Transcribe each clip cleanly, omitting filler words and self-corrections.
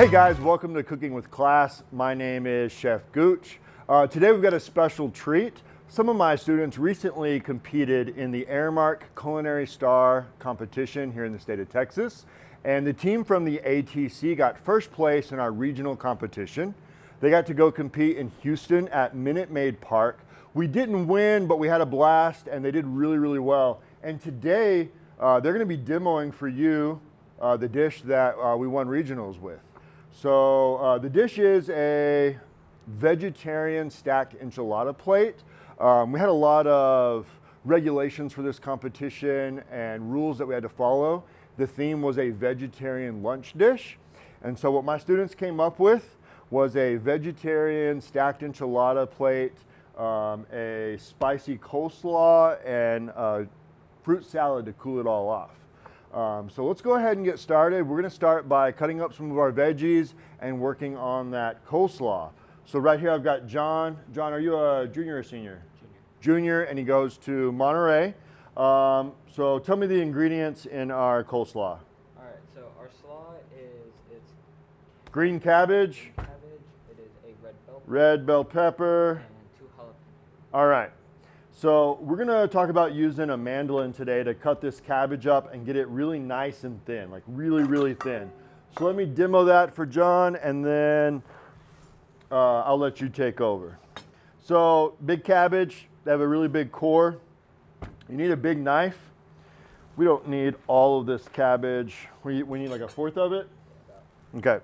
Hey guys, welcome to Cooking with Class. My name is Chef Gooch. Today we've got a special treat. Some of my students recently competed in the Aramark Culinary Star competition here in the state of Texas. And the team from the ATC got first place in our regional competition. They got to go compete in Houston at Minute Maid Park. We didn't win, but we had a blast and they did really, really well. And today they're gonna be demoing for you the dish that we won regionals with. So the dish is a vegetarian stacked enchilada plate. We had a lot of regulations for this competition and rules that we had to follow. The theme was a vegetarian lunch dish. And so what my students came up with was a vegetarian stacked enchilada plate, a spicy coleslaw, and a fruit salad to cool it all off. So let's go ahead and get started. We're gonna start by cutting up some of our veggies and working on that coleslaw. So right here I've got John. John, are you a junior or senior? Junior, and he goes to Monterey. So tell me the ingredients in our coleslaw. All right, so our slaw it's green cabbage. It is a red bell pepper. And 2 jalapenos. All right. So we're gonna talk about using a mandolin today to cut this cabbage up and get it really nice and thin, like really, really thin. So let me demo that for John and then I'll let you take over. So big cabbage, they have a really big core. You need a big knife. We don't need all of this cabbage. We need like a fourth of it? Okay.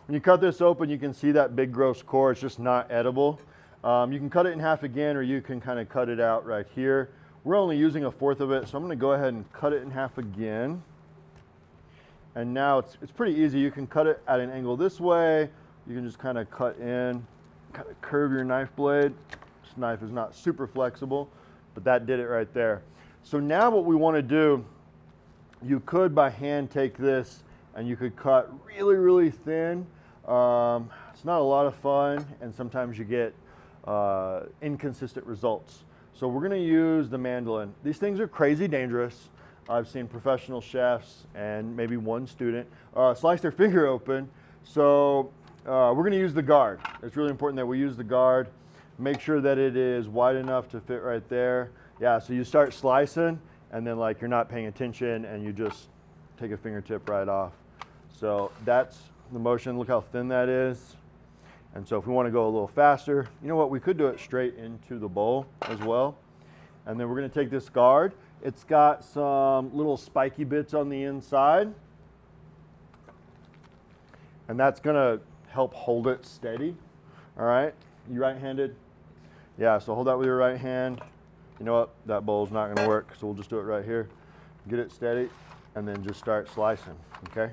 When you cut this open, you can see that big gross core. It's just not edible. You can cut it in half again, or you can kind of cut it out right here. We're only using a fourth of it, so I'm gonna go ahead and cut it in half again. And now it's pretty easy. You can cut it at an angle this way. You can just kind of cut in, kind of curve your knife blade. This knife is not super flexible, but that did it right there. So now what we wanna do, you could by hand take this and you could cut really, really thin. It's not a lot of fun, and sometimes you get inconsistent results. So we're gonna use the mandolin. These things are crazy dangerous. I've seen professional chefs and maybe one student slice their finger open. So we're gonna use the guard. It's really important that we use the guard. Make sure that it is wide enough to fit right there. Yeah, so you start slicing and then like you're not paying attention and you just take a fingertip right off. So that's the motion. Look how thin that is. And so if we want to go a little faster, you know what, we could do it straight into the bowl as well. And then we're going to take this guard. It's got some little spiky bits on the inside. And that's going to help hold it steady. All right, you right-handed? Yeah, so hold that with your right hand. You know what, that bowl's not going to work, so we'll just do it right here. Get it steady, and then just start slicing, okay?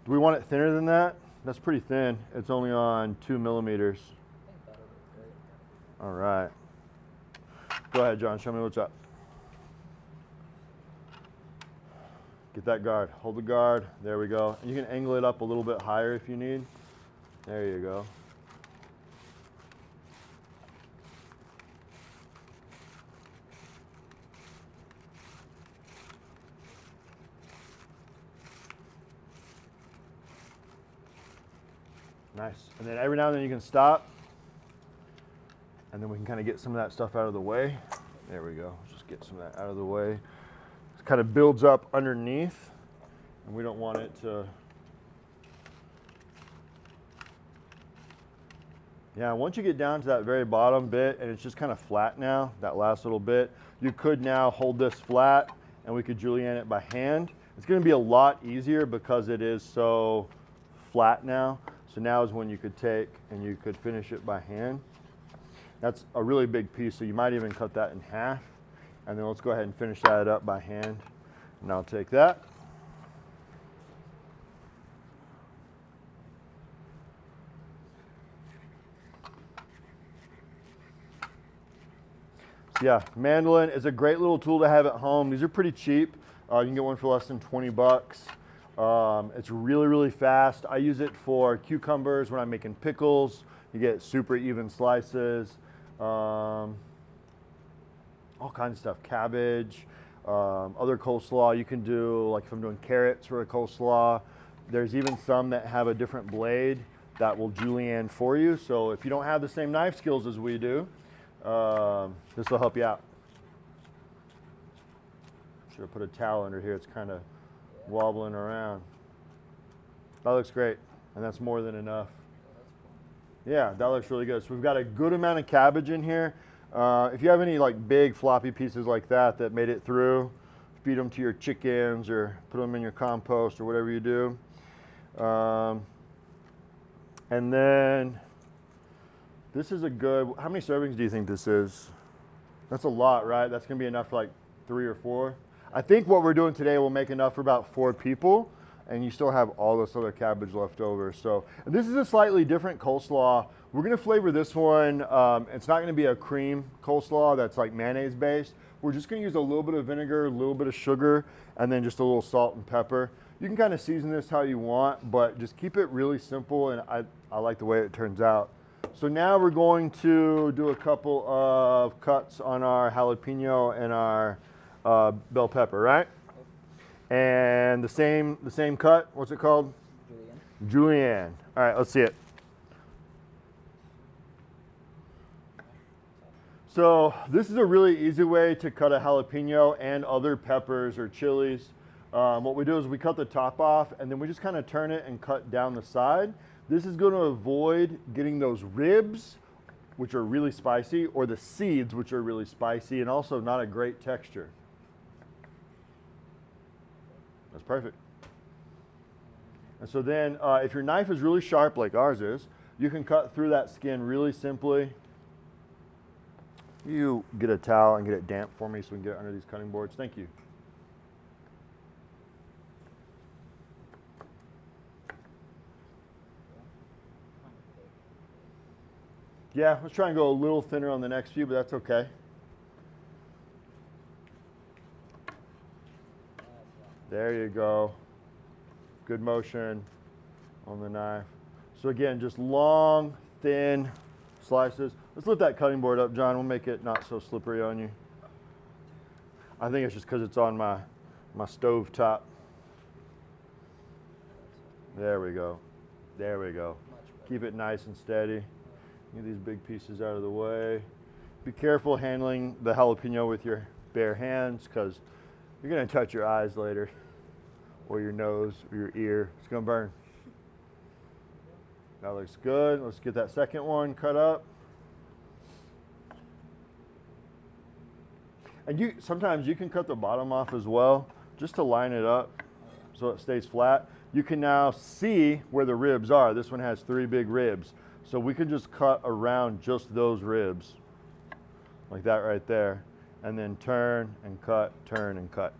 Do we want it thinner than that? That's pretty thin. It's only on 2 millimeters. All right. Go ahead, John. Show me what's up. Get that guard. Hold the guard. There we go. You can angle it up a little bit higher if you need. There you go. Nice. And then every now and then you can stop. And then we can kind of get some of that stuff out of the way. There we go. Just get some of that out of the way. It kind of builds up underneath. And we don't want it to... Yeah, once you get down to that very bottom bit and it's just kind of flat now, that last little bit, you could now hold this flat and we could julienne it by hand. It's going to be a lot easier because it is so flat now. So now is when you could take and you could finish it by hand. That's a really big piece, so you might even cut that in half. And then let's go ahead and finish that up by hand. And I'll take that. So yeah, mandolin is a great little tool to have at home. These are pretty cheap. You can get one for less than 20 bucks. It's really, really fast. I use it for cucumbers when I'm making pickles. You get super even slices. All kinds of stuff, cabbage, other coleslaw. You can do, like if I'm doing carrots for a coleslaw, There's even some that have a different blade that will julienne for you. So if you don't have the same knife skills as we do, this will help you out. Should have put a towel under here. It's kind of wobbling around. That looks great, and that's more than enough. Yeah, that looks really good. So we've got a good amount of cabbage in here. If you have any like big floppy pieces like that that made it through, feed them to your chickens or put them in your compost or whatever you do. And then this is a good, how many servings do you think this is? That's a lot, right? That's gonna be enough for like 3 or 4. I think what we're doing today will make enough for about 4 people, and you still have all this other cabbage left over. So and this is a slightly different coleslaw. We're gonna flavor this one. It's not gonna be a cream coleslaw that's like mayonnaise based. We're just gonna use a little bit of vinegar, a little bit of sugar, and then just a little salt and pepper. You can kind of season this how you want, but just keep it really simple, and I like the way it turns out. So now we're going to do a couple of cuts on our jalapeno and our bell pepper, right? And the same cut. What's it called? Julienne. Julienne. All right, let's see it. So this is a really easy way to cut a jalapeno and other peppers or chilies. What we do is we cut the top off, and then we just kind of turn it and cut down the side. This is going to avoid getting those ribs, which are really spicy, or the seeds, which are really spicy, and also not a great texture. That's perfect. And so then if your knife is really sharp like ours is, you can cut through that skin really simply. You get a towel and get it damp for me so we can get it under these cutting boards. Thank you. Yeah, let's try and go a little thinner on the next few, but that's okay. There you go. Good motion on the knife. So again, just long, thin slices. Let's lift that cutting board up, John. We'll make it not so slippery on you. I think it's just because it's on my stove top. There we go. There we go. Keep it nice and steady. Get these big pieces out of the way. Be careful handling the jalapeno with your bare hands, because you're going to touch your eyes later, or your nose, or your ear. It's going to burn. That looks good. Let's get that second one cut up. And sometimes you can cut the bottom off as well, just to line it up so it stays flat. You can now see where the ribs are. This one has 3 big ribs. So we can just cut around just those ribs, like that right there, and then turn and cut, turn and cut.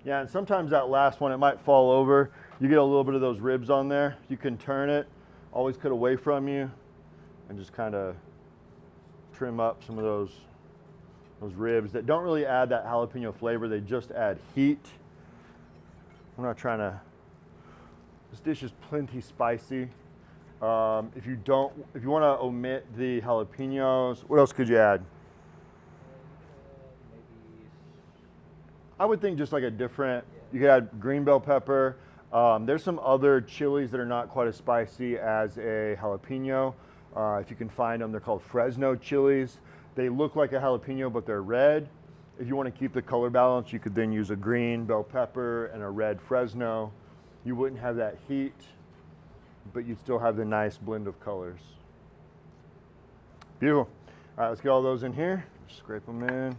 Yeah, and sometimes that last one, it might fall over. You get a little bit of those ribs on there. You can turn it, always cut away from you, and just kind of trim up some of those ribs that don't really add that jalapeno flavor. They just add heat. I'm not trying to, this dish is plenty spicy. If you want to omit the jalapenos, what else could you add? Maybe. I would think just like a different, you could add green bell pepper. There's some other chilies that are not quite as spicy as a jalapeno. If you can find them, they're called Fresno chilies. They look like a jalapeno, but they're red. If you want to keep the color balance, you could then use a green bell pepper and a red Fresno. You wouldn't have that heat, but you'd still have the nice blend of colors. Beautiful. All right, let's get all those in here. Scrape them in.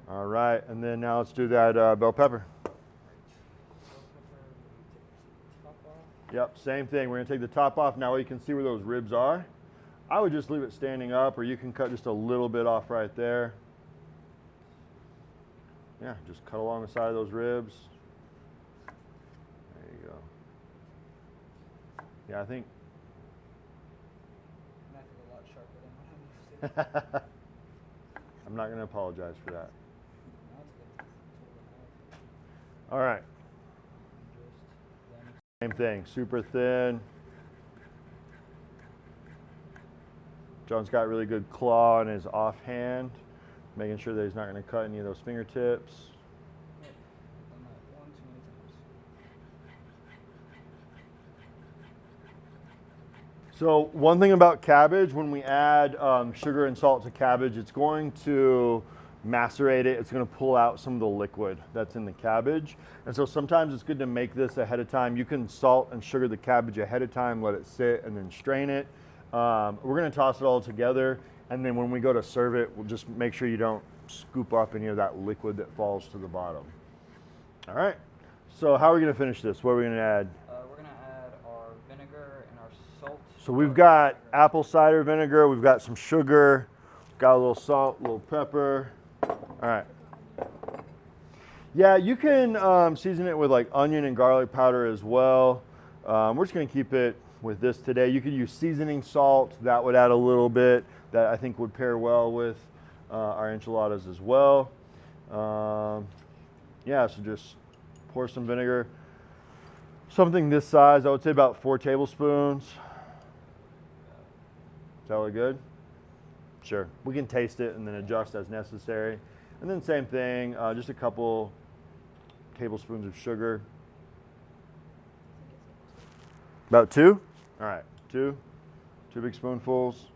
All right, and then now let's do that bell pepper. Yep, same thing. We're gonna take the top off. Now you can see where those ribs are. I would just leave it standing up, or you can cut just a little bit off right there. Yeah, just cut along the side of those ribs. There you go. Yeah, I think. Knife is a lot sharper than what I'm used to. I'm not gonna apologize for that. No, it's good. All right. Same thing, super thin. John's got really good claw in his offhand, making sure that he's not going to cut any of those fingertips. Yep. Done that one too many times. So one thing about cabbage, when we add sugar and salt to cabbage, it's going to macerate it. It's going to pull out some of the liquid that's in the cabbage. And so sometimes it's good to make this ahead of time. You can salt and sugar the cabbage ahead of time, let it sit, and then strain it. We're going to toss it all together, and then when we go to serve it, we'll just make sure you don't scoop up any of that liquid that falls to the bottom. All right. So how are we going to finish this? What are we going to add? We're going to add our vinegar and our salt. So we've got apple cider vinegar, we've got some sugar, got a little salt, a little pepper. All right. Yeah, you can season it with like onion and garlic powder as well. We're just going to keep it with this today. You could use seasoning salt. That would add a little bit. That I think would pair well with our enchiladas as well. Yeah, so just pour some vinegar. Something this size, I would say about 4 tablespoons. Is that look good? Sure. We can taste it and then adjust as necessary. And then same thing, just a couple tablespoons of sugar. About 2? All right, 2 big spoonfuls.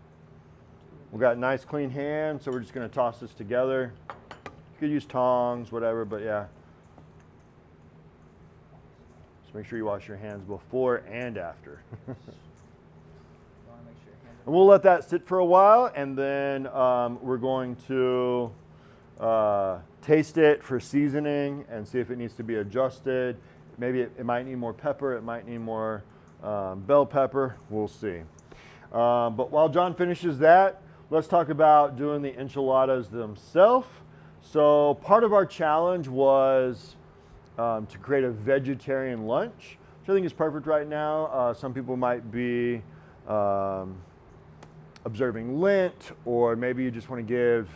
We've got nice clean hands, so we're just gonna toss this together. You could use tongs, whatever, but yeah. Just make sure you wash your hands before and after. You want to make sure your hands are And we'll let that sit for a while, and then we're going to taste it for seasoning and see if it needs to be adjusted. Maybe it might need more pepper, it might need more bell pepper, we'll see. But while John finishes that, let's talk about doing the enchiladas themselves. So part of our challenge was to create a vegetarian lunch, which I think is perfect right now. Some people might be observing Lent, or maybe you just want to give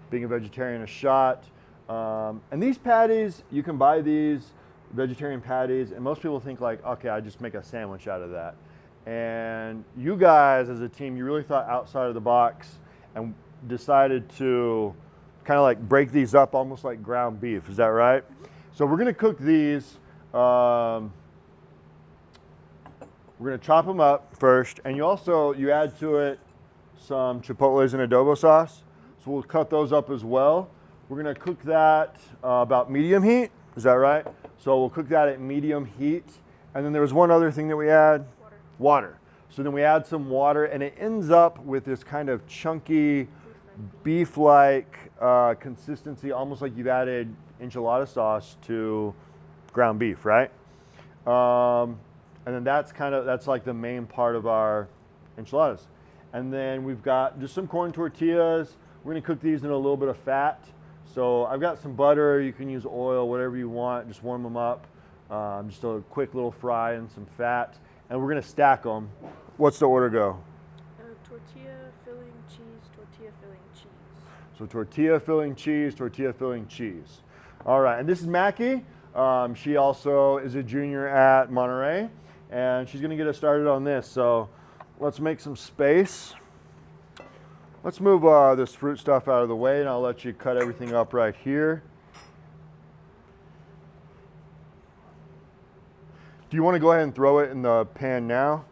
being a vegetarian a shot. And these patties, you can buy these vegetarian patties, and most people think like, okay, I just make a sandwich out of that. And you guys as a team, you really thought outside of the box and decided to kind of like break these up almost like ground beef. Is that right? So we're going to cook these. We're going to chop them up first, and you add to it some chipotles and adobo sauce. So we'll cut those up as well. We're going to cook that about medium heat. Is that right? So we'll cook that at medium heat. And then there was one other thing that we add. Water. So then we add some water, and it ends up with this kind of chunky, beef-like consistency, almost like you've added enchilada sauce to ground beef, right? And then that's like the main part of our enchiladas. And then we've got just some corn tortillas. We're gonna cook these in a little bit of fat. So I've got some butter, you can use oil, whatever you want, just warm them up. Just a quick little fry and some fat. And we're gonna stack them. What's the order go? Tortilla, filling, cheese, tortilla, filling, cheese. So tortilla, filling, cheese, tortilla, filling, cheese. All right, and this is Mackie. She also is a junior at Monterey, and she's gonna get us started on this. So let's make some space. Let's move this fruit stuff out of the way, and I'll let you cut everything up right here. Do you want to go ahead and throw it in the pan now?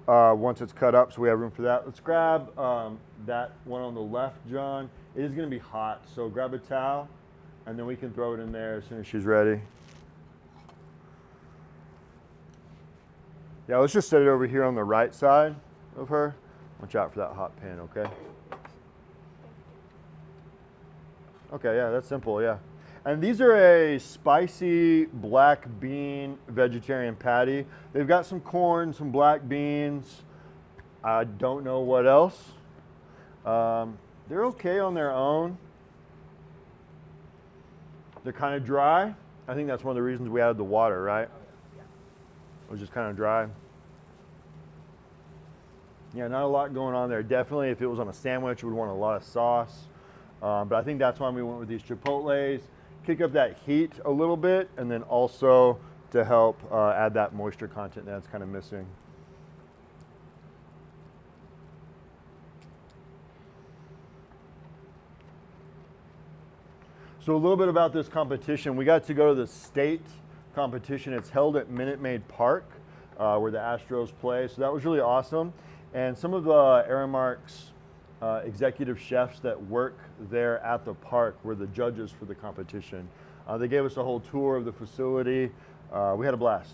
Once it's cut up, so we have room for that. Let's grab that one on the left, John. It is going to be hot, so grab a towel, and then we can throw it in there as soon as she's ready. Yeah, let's just set it over here on the right side of her. Watch out for that hot pan, okay? Okay, yeah, that's simple, yeah. And these are a spicy black bean vegetarian patty. They've got some corn, some black beans. I don't know what else. They're okay on their own. They're kind of dry. I think that's one of the reasons we added the water, right? It was just kind of dry. Yeah, not a lot going on there. Definitely, if it was on a sandwich, we would want a lot of sauce. But I think that's why we went with these chipotles. Kick up that heat a little bit, and then also to help add that moisture content that's kind of missing. So a little bit about this competition. We got to go to the state competition. It's held at Minute Maid Park, where the Astros play. So that was really awesome. And some of the Aramark's executive chefs that work there at the park were the judges for the competition. They gave us a whole tour of the facility. We had a blast.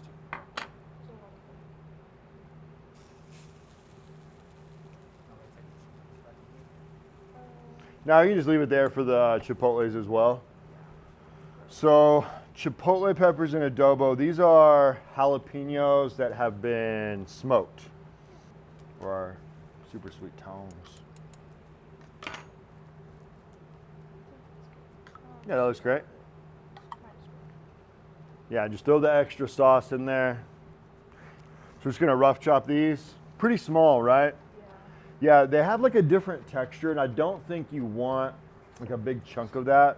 Now you can just leave it there for the chipotles as well. So chipotle peppers in adobo. These are jalapenos that have been smoked for our super sweet tones. Yeah, that looks great. Yeah, just throw the extra sauce in there. So we're just gonna rough chop these. Pretty small, right? Yeah, they have like a different texture, and I don't think you want like a big chunk of that.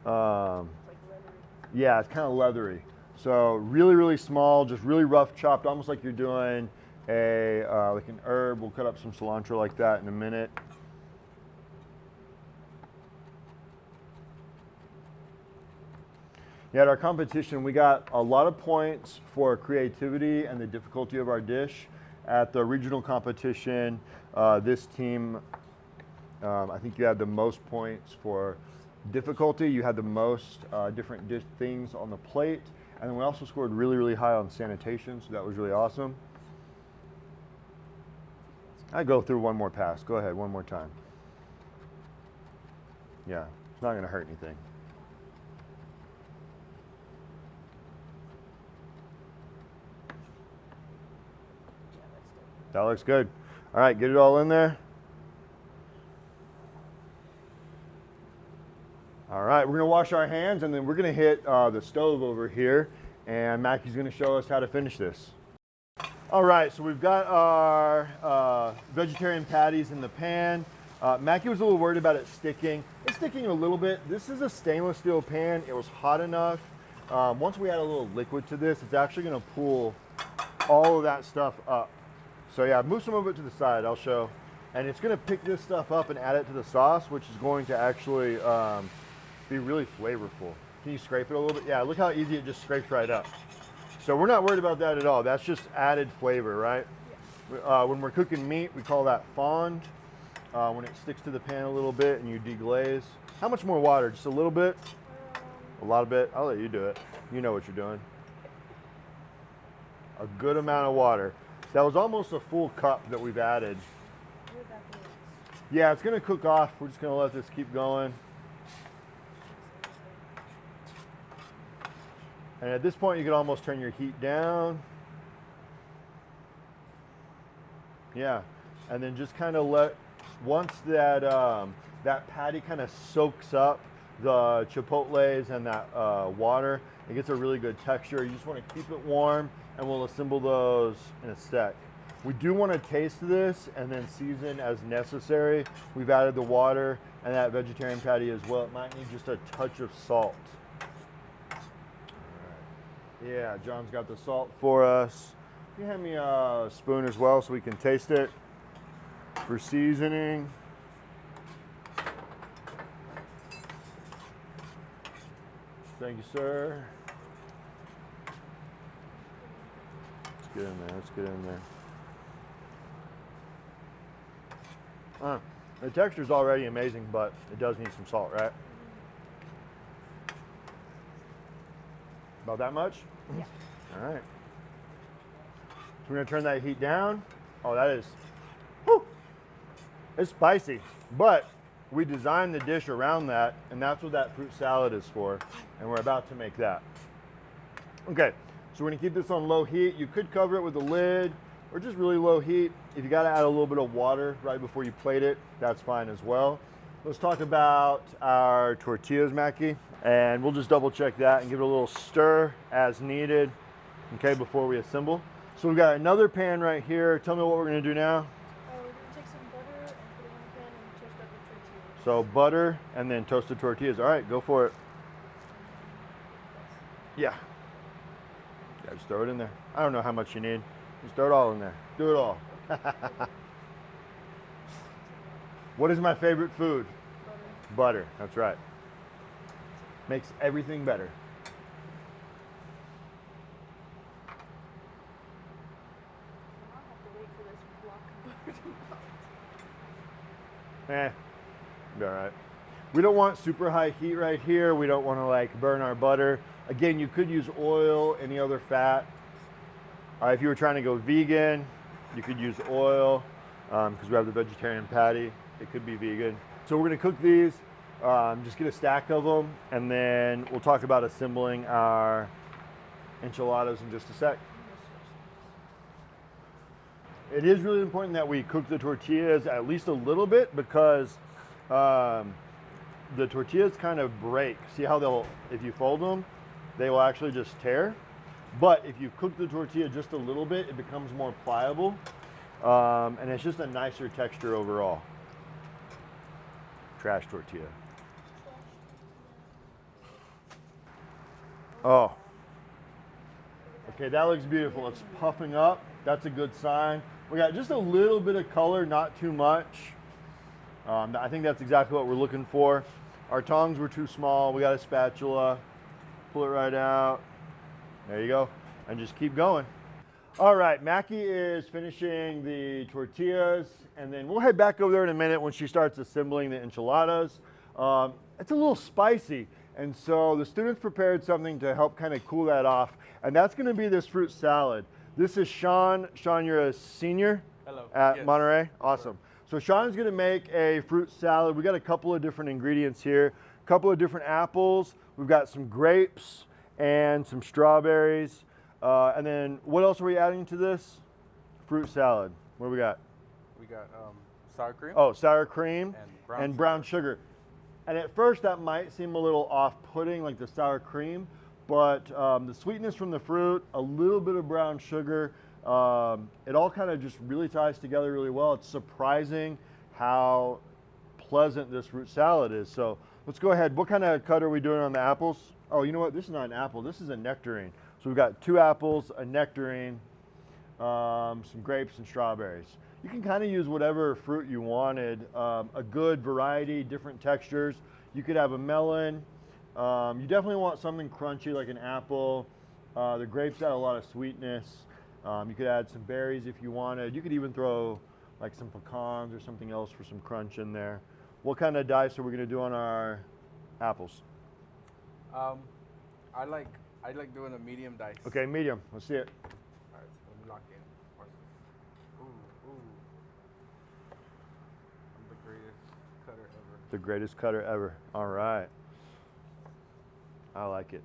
Yeah, it's kind of leathery. So really, really small, just really rough chopped, almost like you're doing a like an herb. We'll cut up some cilantro like that in a minute. Yeah, at our competition, we got a lot of points for creativity and the difficulty of our dish. At the regional competition, this team, I think you had the most points for difficulty. You had the most different dish things on the plate. And then we also scored really, really high on sanitation, so that was really awesome. I go through one more pass. Go ahead, one more time. Yeah, it's not gonna hurt anything. That looks good. All right, get it all in there. All right, we're gonna wash our hands and then we're gonna hit the stove over here, and Mackie's gonna show us how to finish this. All right, so we've got our vegetarian patties in the pan. Mackie was a little worried about it sticking. It's sticking a little bit. This is a stainless steel pan. It was hot enough. Once we add a little liquid to this, it's actually gonna pull all of that stuff up. So yeah, move some of it to the side, I'll show. And it's gonna pick this stuff up and add it to the sauce, which is going to actually be really flavorful. Can you scrape it a little bit? Yeah, look how easy it just scrapes right up. So we're not worried about that at all. That's just added flavor, right? Yeah. When we're cooking meat, we call that fond. When it sticks to the pan a little bit and you deglaze. How much more water? Just a little bit? A lot of it? I'll let you do it. You know what you're doing. A good amount of water. That was almost a full cup that we've added. Yeah, it's gonna cook off. We're just gonna let this keep going. And at this point, you can almost turn your heat down. Yeah, and then just kind of let, once that, that patty kind of soaks up the chipotles and that water, it gets a really good texture. You just wanna keep it warm, and we'll assemble those in a sec. We do want to taste this and then season as necessary. We've added the water and that vegetarian patty as well. It might need just a touch of salt. All right. Yeah, John's got the salt for us. Can you hand me a spoon as well so we can taste it for seasoning? Thank you, sir. Let's get in there, let's get in there. The texture is already amazing, but it does need some salt, right? About that much? Yeah. All right. So we're gonna turn that heat down. Oh, that is, whew, it's spicy, but we designed the dish around that, and that's what that fruit salad is for, and we're about to make that. Okay, so we're gonna keep this on low heat. You could cover it with a lid, or just really low heat. If you gotta add a little bit of water right before you plate it, that's fine as well. Let's talk about our tortillas, Mackie, and we'll just double check that and give it a little stir as needed, okay, before we assemble. So we've got another pan right here. Tell me what we're gonna do now. We're going to take some butter and put it in the pan and toast up the tortillas. So butter and then toasted tortillas. All right, go for it. Yeah. Yeah, just throw it in there. I don't know how much you need. Just throw it all in there. Do it all. What is my favorite food? Butter. That's right. Makes everything better. I'll have to wait for this block of butter to melt. Be all right. We don't want super high heat right here. We don't want to like burn our butter. Again, you could use oil, any other fat. If you were trying to go vegan, you could use oil because we have the vegetarian patty. It could be vegan. So we're going to cook these. Just get a stack of them, and then we'll talk about assembling our enchiladas in just a sec. It is really important that we cook the tortillas at least a little bit because the tortillas kind of break. See how they'll, if you fold them, they will actually just tear. But if you cook the tortilla just a little bit, it becomes more pliable, and it's just a nicer texture overall. Trash tortilla. Oh. Okay, that looks beautiful. It's puffing up. That's a good sign. We got just a little bit of color, not too much. I think that's exactly what we're looking for. Our tongs were too small. We got a spatula. Pull it right out. There you go. And just keep going. All right, Mackie is finishing the tortillas, and then we'll head back over there in a minute when she starts assembling the enchiladas. It's a little spicy, and so the students prepared something to help kind of cool that off, and that's going to be this fruit salad. This is Sean. Sean, you're a senior at Monterey? Awesome. So Sean's going to make a fruit salad. We got a couple of different ingredients here, a couple of different apples. We've got some grapes and some strawberries. And then what else are we adding to this? Fruit salad. What do we got? We got sour cream. Oh, sour cream and brown sugar. And at first that might seem a little off-putting, like the sour cream, but the sweetness from the fruit, a little bit of brown sugar, it all kind of just really ties together really well. It's surprising how pleasant this fruit salad is. So let's go ahead. What kind of cut are we doing on the apples? Oh, you know what? This is not an apple. This is a nectarine. So we've got 2 apples, a nectarine, some grapes and strawberries. You can kind of use whatever fruit you wanted, a good variety, different textures. You could have a melon. You definitely want something crunchy like an apple. The grapes add a lot of sweetness. You could add some berries if you wanted. You could even throw like some pecans or something else for some crunch in there. What kind of dice are we going to do on our apples? I like doing a medium dice. Okay, medium. Let's see it. All right, let me lock in. Watch this. Ooh. I'm the greatest cutter ever. The greatest cutter ever. All right. I like it.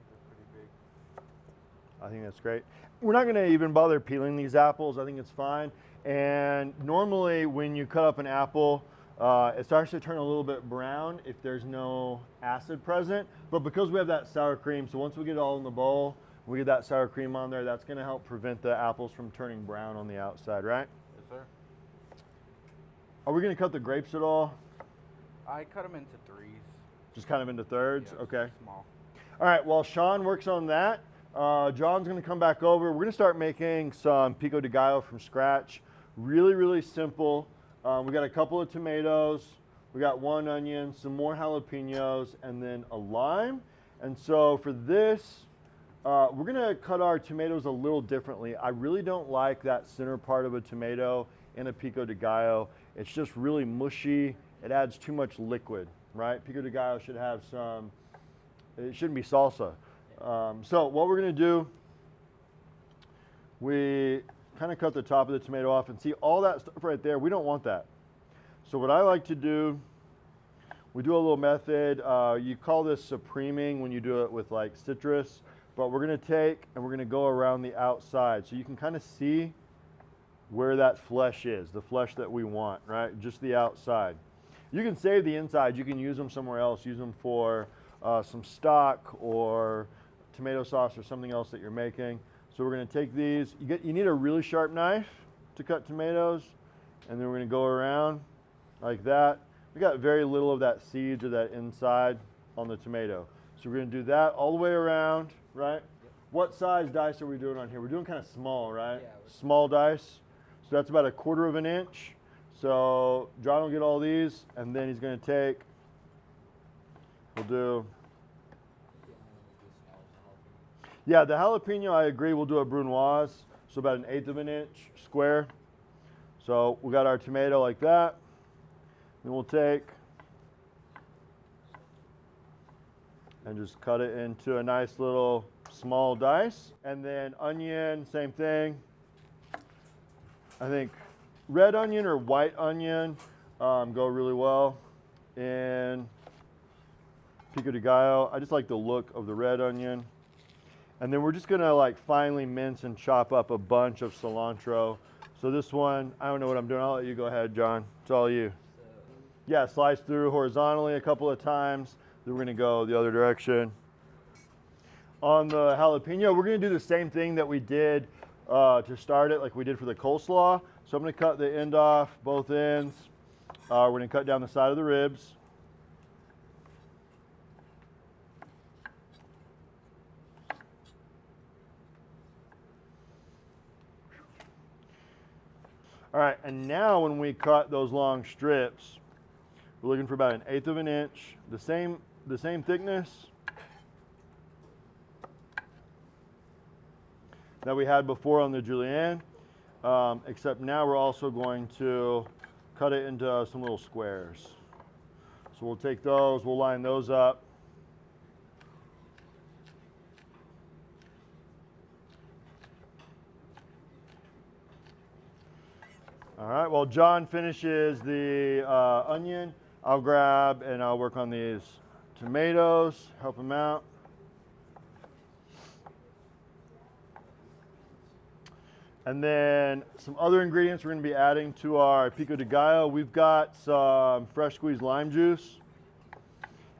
They're pretty big. I think that's great. We're not going to even bother peeling these apples. I think it's fine. And normally when you cut up an apple, it starts to turn a little bit brown if there's no acid present. But because we have that sour cream, so once we get it all in the bowl, we get that sour cream on there, that's going to help prevent the apples from turning brown on the outside, right? Yes, sir. Are we going to cut the grapes at all? I cut them into 3s. Just kind of into thirds? Yeah, Okay. Small. All right, while Sean works on that, John's going to come back over. We're going to start making some pico de gallo from scratch. Really, really simple. We got a couple of tomatoes. We got 1 onion, some more jalapenos, and then a lime. And so for this, we're going to cut our tomatoes a little differently. I really don't like that center part of a tomato in a pico de gallo. It's just really mushy. It adds too much liquid, right? Pico de gallo should have some, it shouldn't be salsa. So what we're going to do, we kind of cut the top of the tomato off, and see all that stuff right there, we don't want that. So what I like to do, we do a little method, you call this supreming when you do it with like citrus, but we're going to take and we're going to go around the outside so you can kind of see where that flesh is, the flesh that we want, right? Just the outside. You can save the inside, you can use them somewhere else, use them for some stock or tomato sauce or something else that you're making. So we're going to take these. You need a really sharp knife to cut tomatoes, and then we're going to go around like that. we got very little of that seeds or that inside on the tomato. So we're gonna do that all the way around, right? Yep. What size dice are we doing on here? We're doing kind of small, right? Yeah, Small dice. So that's about 1/4 of an inch. So John will get all these, and then he's gonna take, we'll do, yeah, the jalapeno, I agree, we'll do a brunoise, so about 1/8 of an inch square. So we got our tomato like that. Then we'll take and just cut it into a nice little small dice. And then onion, same thing. I think red onion or white onion go really well in pico de gallo. I just like the look of the red onion. And then we're just gonna like finely mince and chop up a bunch of cilantro. So this one, I don't know what I'm doing. I'll let you go ahead, John. It's all you. Yeah, slice through horizontally a couple of times. Then we're gonna go the other direction. On the jalapeno, we're gonna do the same thing that we did to start it, like we did for the coleslaw. So I'm gonna cut the end off, both ends. We're gonna cut down the side of the ribs. All right, and now when we cut those long strips, we're looking for about 1/8 of an inch, the same thickness that we had before on the julienne, except now we're also going to cut it into some little squares. So we'll take those, we'll line those up. All right, while John finishes the onion, I'll grab and I'll work on these tomatoes, help him out. And then some other ingredients we're gonna be adding to our pico de gallo. We've got some fresh squeezed lime juice.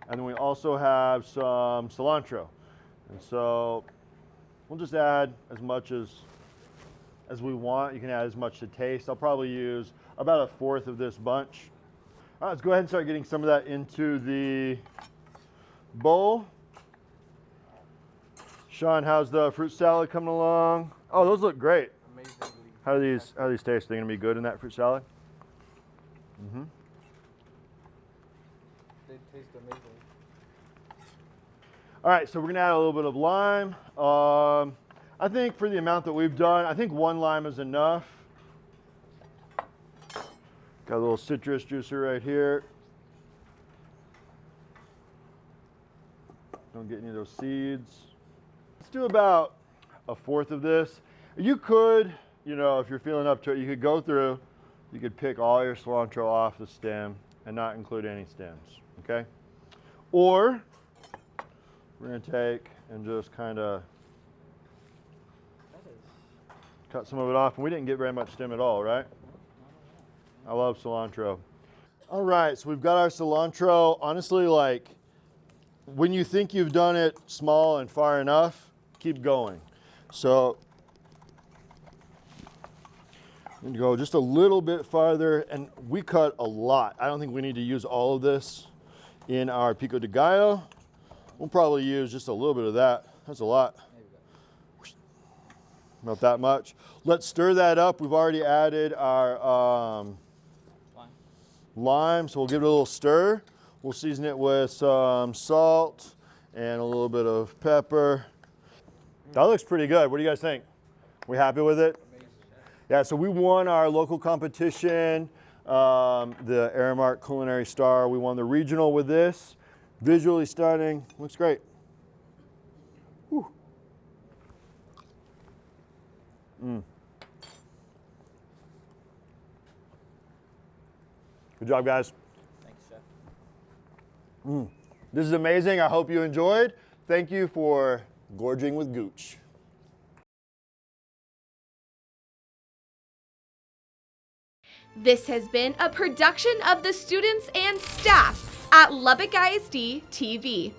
And then we also have some cilantro. And so we'll just add as much as we want. You can add as much to taste. I'll probably use about 1/4 of this bunch. All right, let's go ahead and start getting some of that into the bowl. Sean, how's the fruit salad coming along? Oh, those look great. Amazingly. How do these taste? Are they gonna be good in that fruit salad? Mm-hmm. They taste amazing. All right, so we're gonna add a little bit of lime. I think for the amount that we've done, I think 1 lime is enough. Got a little citrus juicer right here. Don't get any of those seeds. Let's do about 1/4 of this. You could, you know, if you're feeling up to it, you could go through, you could pick all your cilantro off the stem and not include any stems, okay? Or we're gonna take and just kind of cut some of it off, and we didn't get very much stem at all, right? I love cilantro. All right, so we've got our cilantro. Honestly, like, when you think you've done it small and far enough, keep going. So I'm gonna go just a little bit farther, and we cut a lot. I don't think we need to use all of this in our pico de gallo. We'll probably use just a little bit of that. That's a lot. Not that much. Let's stir that up. We've already added our lime, so we'll give it a little stir. We'll season it with some salt and a little bit of pepper. That looks pretty good. What do you guys think? We happy with it? Yeah, so we won our local competition, the Aramark Culinary Star. We won the regional with this. Visually stunning. Looks great. Whew. Good job, guys. Thanks, Chef. This is amazing. I hope you enjoyed. Thank you for gorging with Gooch. This has been a production of the students and staff at Lubbock ISD TV.